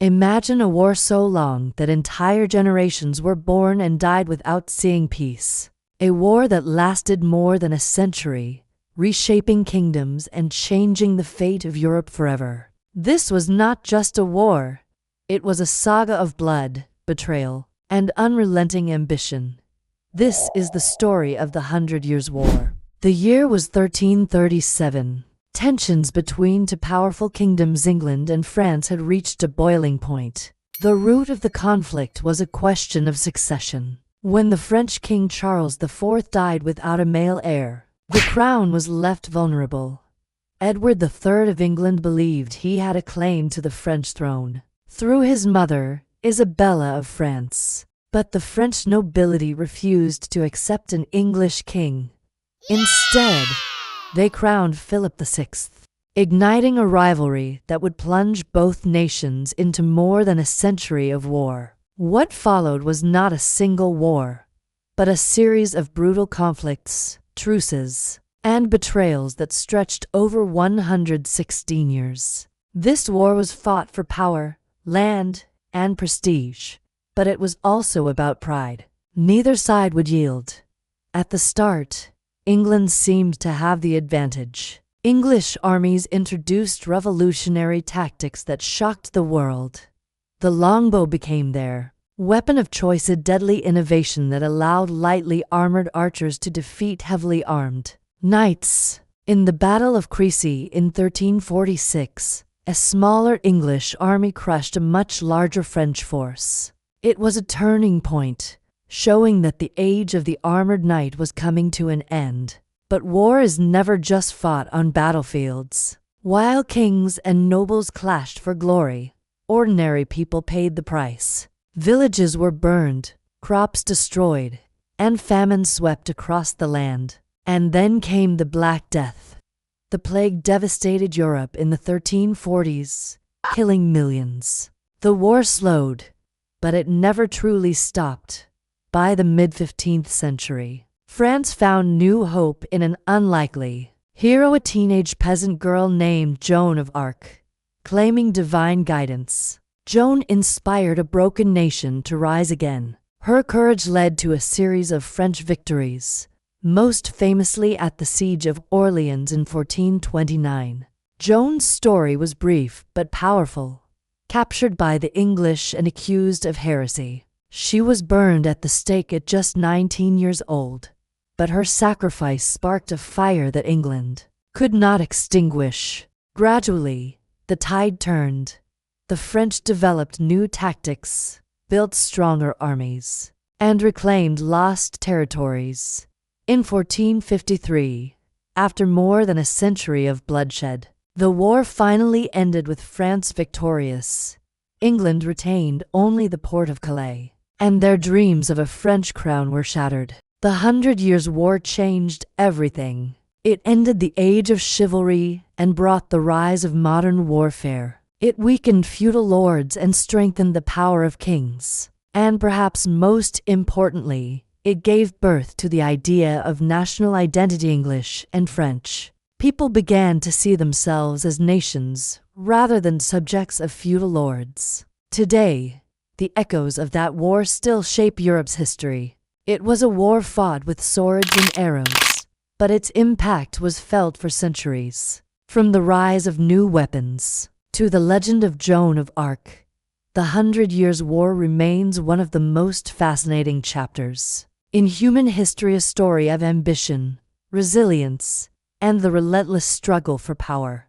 Imagine a war so long that entire generations were born and died without seeing peace. A war that lasted more than a century, reshaping kingdoms and changing the fate of Europe forever. This was not just a war. It was a saga of blood, betrayal, and unrelenting ambition. This is the story of the 100 Years' War. The year was 1337. Tensions between two powerful kingdoms, England and France, had reached a boiling point. The root of the conflict was a question of succession. When the French King Charles IV died without a male heir, the crown was left vulnerable. Edward III of England believed he had a claim to the French throne through his mother, Isabella of France. But the French nobility refused to accept an English king. Instead, they crowned Philip VI, igniting a rivalry that would plunge both nations into more than a century of war. What followed was not a single war, but a series of brutal conflicts, truces, and betrayals that stretched over 116 years. This war was fought for power, land, and prestige, but it was also about pride. Neither side would yield. At the start, England seemed to have the advantage. English armies introduced revolutionary tactics that shocked the world. The longbow became their weapon of choice, a deadly innovation that allowed lightly armored archers to defeat heavily armed knights. In the Battle of Crécy in 1346, a smaller English army crushed a much larger French force. It was a turning point, showing that the age of the armored knight was coming to an end. But war is never just fought on battlefields. While kings and nobles clashed for glory, ordinary people paid the price. Villages were burned, crops destroyed, and famine swept across the land. And then came the Black Death. The plague devastated Europe in the 1340s, killing millions. The war slowed, but it never truly stopped. By the mid-15th century, France found new hope in an unlikely hero, a teenage peasant girl named Joan of Arc. Claiming divine guidance, Joan inspired a broken nation to rise again. Her courage led to a series of French victories, most famously at the Siege of Orleans in 1429. Joan's story was brief but powerful. Captured by the English and accused of heresy, she was burned at the stake at just 19 years old. But her sacrifice sparked a fire that England could not extinguish. Gradually, the tide turned. The French developed new tactics, built stronger armies, and reclaimed lost territories. In 1453, after more than a century of bloodshed, the war finally ended with France victorious. England retained only the port of Calais, and their dreams of a French crown were shattered. The 100 Years' War changed everything. It ended the age of chivalry and brought the rise of modern warfare. It weakened feudal lords and strengthened the power of kings. And perhaps most importantly, it gave birth to the idea of national identity. English and French people began to see themselves as nations rather than subjects of feudal lords. Today, the echoes of that war still shape Europe's history. It was a war fought with swords and arrows, but its impact was felt for centuries. From the rise of new weapons to the legend of Joan of Arc, the 100 Years' War remains one of the most fascinating chapters in human history, a story of ambition, resilience, and the relentless struggle for power.